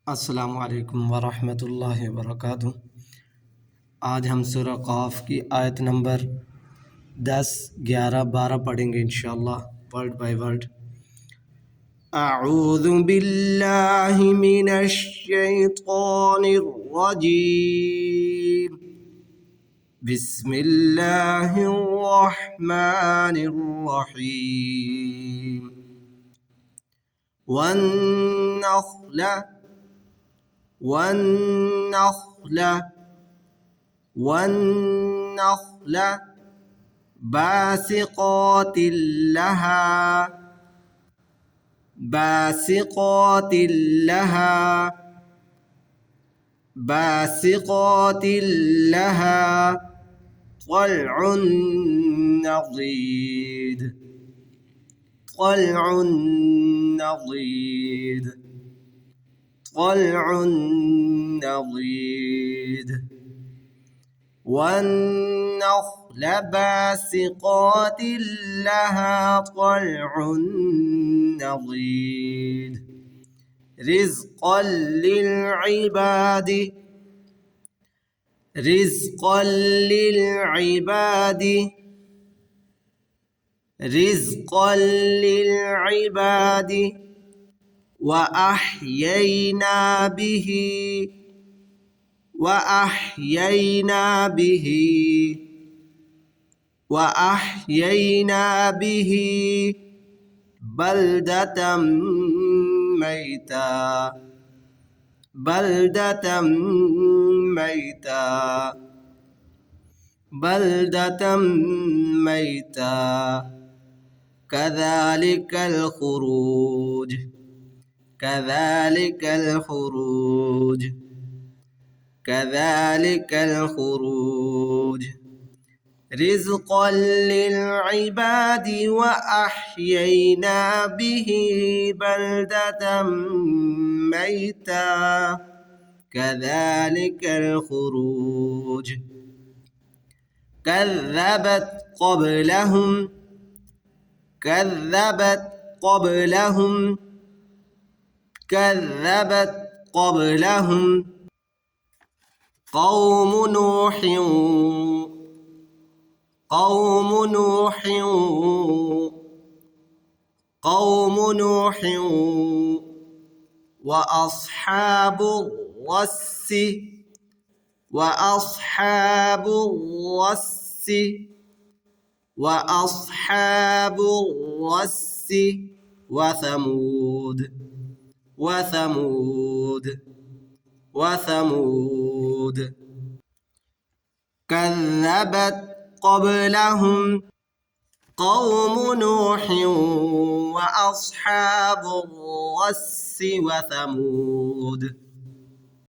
अस्सलामु अलैकुम वरहमतुल्लाहि वबरकातुहू। आज हम सूरह क़ाफ की आयत नंबर 10, 11, 12 पढ़ेंगे इंशाअल्लाह वर्ड बाय वर्ड। अऊज़ु बिल्लाहि मिनश शैतानिर रजीम। बिस्मिल्लाहिर रहमानिर रहीम। والنخل باسقات لها طلع نضيد والنخل باسقات لها طلع نضيد رزقا للعباد وأحيينا به بلدة ميتا كذلك الخروج رزقا للعباد وأحيينا به بلدة ميتا كذلك الخروج كذبت قبلهم قوم نوح وأصحاب الرس وثمود كذبت قبلهم قوم نوح وأصحاب الرس وثمود